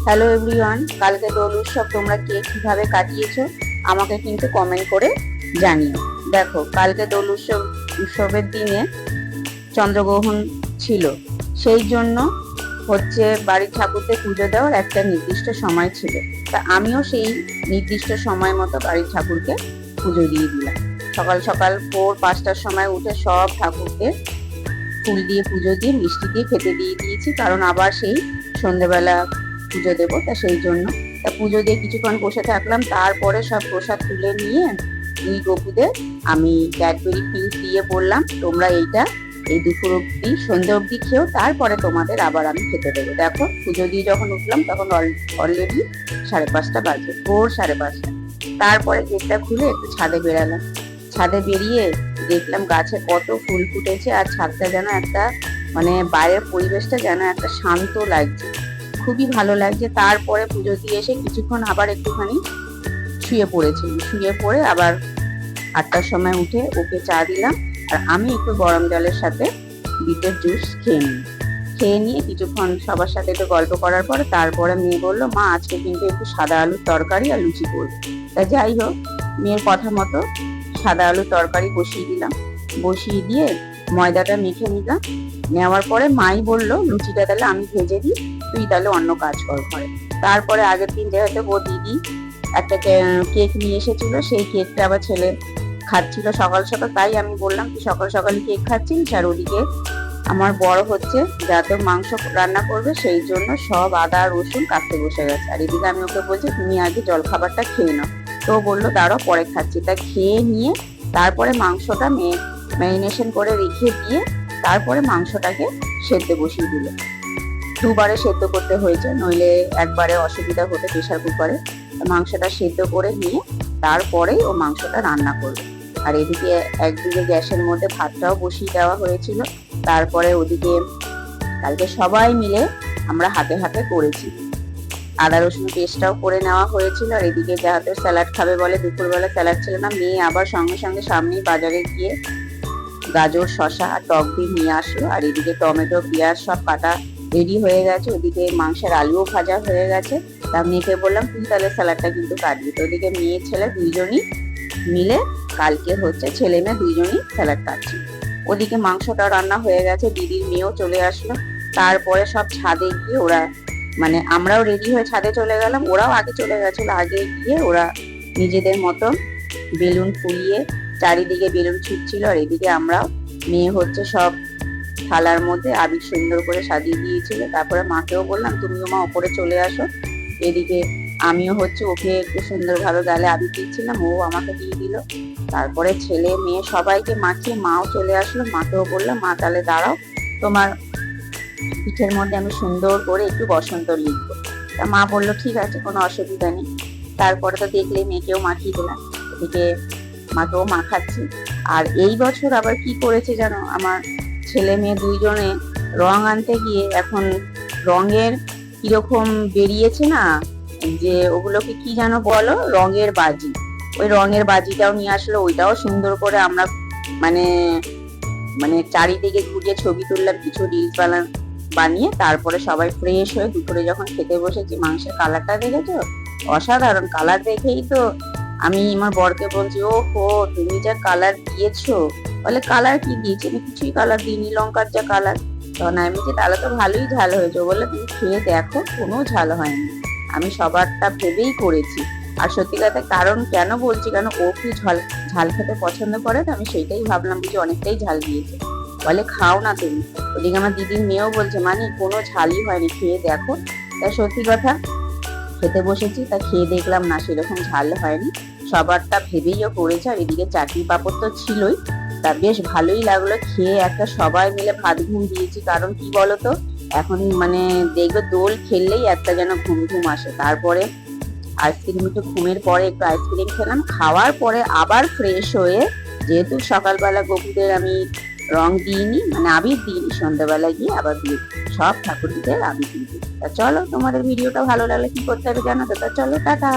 Hello everyone, কালকে দোল উৎসব তোমরা কে কিভাবে কাটিয়েছো আমাকে কিন্তু কমেন্ট করে জানিও। দেখো, কালকে দোল উৎসবের দিনে চন্দ্রগ্রহণ ছিল, সেই জন্য বাড়ির ঠাকুরকে পুজো দেওয়ার একটা নির্দিষ্ট সময় ছিল। তা আমিও সেই নির্দিষ্ট সময় মতো বাড়ির ঠাকুরকে পুজো দিয়ে দিলাম। সকাল সকাল ভোর 5টার সময় উঠে সব ঠাকুরকে ফুল দিয়ে পুজো দিয়ে মিষ্টি দিয়ে খেতে দিয়ে দিয়েছি, কারণ আবার সেই সন্ধ্যেবেলা পুজো দেবো। তা সেই জন্য পুজো দিয়ে কিছুক্ষণ বসে থাকলাম। তারপরে সব প্রসাদ তুলে নিয়ে দুই গপুদের আমি ক্যাডবেরি ফিউজ দিয়ে বললাম, তোমরা এই দুপুর অব্দি সন্ধ্যে অব্দি খেয়েও, তারপরে তোমাদের আবার আমি খেতে দেবো। দেখো, পুজো দিয়ে যখন উঠলাম তখন অলরেডি 5:30 বাজে, ভোর 5:30। তারপরে গেটটা খুলে একটু ছাদে বেরালাম। ছাদে বেরিয়ে দেখলাম গাছে কত ফুল ফুটেছে, আর ছাদটা যেন একটা বাইরের পরিবেশটা যেন একটা শান্ত লাগছে, খুবই ভালো লাগছে। তারপরে পুজো দিয়ে এসে কিছুক্ষণ আবার একটুখানি শুয়ে পড়েছি। শুয়ে পড়ে আবার 8টার সময় উঠে ওকে চা দিলাম, আর আমি একটু গরম জলের সাথে বিটের জুস খেয়ে নিয়ে কিছুক্ষণ সবার সাথে একটু গল্প করার পরে তারপরে মেয়ে বললো, মা আজকে কিন্তু একটু সাদা আলুর তরকারি আর লুচি করবো। তা যাই হোক, মেয়ের কথা মতো সাদা আলুর তরকারি বসিয়ে দিলাম। বসিয়ে দিয়ে ময়দাটা মেখে নিলাম। নেওয়ার পরে মাই বললো, লুচিটা তাহলে আমি ভেজে দিই, তুই তাহলে অন্য কাজ কর ঘরে। তারপরে আগের দিন যেহেতু ও দিদি একটা কেক নিয়ে এসেছিল, সেই কেকটা আবার ছেলে খাচ্ছিল সকাল সকাল, তাই আমি বললাম তুই সকাল সকাল কেক খাচ্ছিস। আর ওদিকে আমার বড় যাতে মাংস রান্না করবে, সেই জন্য সব আদা রসুন কাটতে বসে গেছে। আর এদিকে আমি ওকে বলছি তুমি আগে জল খাবারটা খেয়ে নাও। তো বললো দাঁড়াও পরে খাচ্ছি। তা খেয়ে নিয়ে তারপরে মাংসটা ম্যারিনেশন করে রেখে দিয়ে তারপরে মাংসটাকে সেদ্ধ বসিয়ে দিল। দুবারে সেদ্ধ করতে হয়েছে, নইলে একবারে অসুবিধা হতো প্রেশার কুকারে। মাংসটা সেদ্ধ করে নিয়ে তারপরেই ও মাংসটা রান্না করবে। আর এদিকে একদিকে গ্যাসের মধ্যে ভাতটাও বসিয়ে দেওয়া হয়েছিল। তারপরে ওদিকে কালকে সবাই মিলে আমরা হাতে হাতে করেছি, আদা রসুন পেস্টটাও করে নেওয়া হয়েছিল। আর এদিকে যাহাতে স্যালাড খাবে বলে, দুপুরবেলা স্যালাড ছিল না, মেয়ে আবার সঙ্গে সঙ্গে সামনেই বাজারে গিয়ে গাজর শসা আর টক দিয়ে নিয়ে আসলো। আর এদিকে টমেটো পেঁয়াজ সব কাটা রেডি হয়ে গেছে, ওদিকে মাংসের আলুও ভাজা হয়ে গেছে। তা মেয়েকে বললাম তুই তাহলে স্যালাডটা কিন্তু কাটবি। তো ওদিকে মেয়ে ছেলে দুইজনই মিলে কালকে ছেলে মেয়ে দুইজনই স্যালাড কাটছি। ওদিকে মাংসটা রান্না হয়ে গেছে, দিদির মেয়েও চলে আসলো। তারপরে সব ছাদে গিয়ে ওরা আমরাও রেডি হয়ে ছাদে চলে গেলাম, ওরাও আগে চলে গেছিল। আগে গিয়ে ওরা নিজেদের মতো বেলুন ফুলিয়ে চারিদিকে বেলুন ছুটছিল। আর এদিকে আমরাও মেয়ে সব থালার মধ্যে আবির সুন্দর করে সাজিয়ে দিয়েছিল। তারপরে মাকেও বললাম তুমিও মা ওপরে চলে আসো। এদিকে আমিও ওকে একটু সুন্দরভাবে গালে আবির দিচ্ছিলাম, ও আমাকে দিয়ে দিল। তারপরে ছেলে মেয়ে সবাইকে মাখিয়ে মাও চলে আসলো। মাকেও বললাম মা তাহলে দাঁড়াও, তোমার পিঠের মধ্যে আমি সুন্দর করে একটু বসন্ত লিখবো। তা মা বললো ঠিক আছে, কোনো অসুবিধা নেই। তারপরে তো দেখলে মেয়েকেও মাখিয়ে দিলাম, এদিকে মাকেও মাখাচ্ছি। আর এই বছর আবার কি করেছে জানো, আমার ছেলে মেয়ে দুইজনে রং আনতে গিয়ে এখন রঙের কিরকম বেরিয়েছে না, যে ওগুলোকে কি জানো বলো, রঙের বাজি। ওই রঙের বাজিটাও নিয়ে আসলো, ওইটাও সুন্দর করে আমরা মানে মানে চারিদিকে ঘুরিয়ে ছবি তুললাম, কিছু রিলস বানিয়ে। তারপরে সবাই ফ্রেশ হয়ে দুপুরে যখন খেতে বসেছি, মাংসের কালারটা দেখেছো, অসাধারণ কালার। দেখেই তো আমি আমার বরকে বলছি, ও হো তুমি যা কালার দিয়েছো। বলে কালার কি দিয়েছি, আমি কিছুই কালার দিইনি, লঙ্কার যা কালার। তখন আমি যে তাহলে তো ভালোই ঝাল হয়েছে। বলে তুমি খেয়ে দেখো, কোনো ঝাল হয়নি, আমি সবারটা ভেবেই করেছি। আর সত্যি কথা কারণ কেন বলছি, কেন ও কি ঝাল খেতে পছন্দ করে, তো আমি সেইটাই ভাবলাম যে অনেকটাই ঝাল দিয়েছে। বলে খাও না তুমি। ওদিকে আমার দিদির মেয়েও বলছে মানে কোনো ঝালই হয়নি, খেয়ে দেখো। তা সত্যি কথা খেতে বসেছি, তা খেয়ে দেখলাম না সেরকম ঝাল হয়নি, সবারটা ভেবেইও করেছে। আর এদিকে চাটনি পাঁপড় তো ছিলই, তা বেশ ভালোই লাগলো খেয়ে। একটা সবাই মিলে ভাত ঘুম দিয়েছি, কারণ কি বলতো এখন দেখবে দোল খেললেই একটা যেন ঘুম ঘুম আসে। তারপরে আইসক্রিম, একটু ঘুমের পরে একটু আইসক্রিম খেলাম, খাওয়ার পরে আবার ফ্রেশ হয়ে, যেহেতু সকালবেলা গপুদের আমি রং দিইনি আবির দিইনি, সন্ধ্যাবেলা গিয়ে আবার দিয়ে সব ঠাকুরদের আবির দিয়ে দিই। তা চলো, তোমাদের ভিডিওটা ভালো লাগলে কি করতে হবে জানো তো, তা চলো টাটা।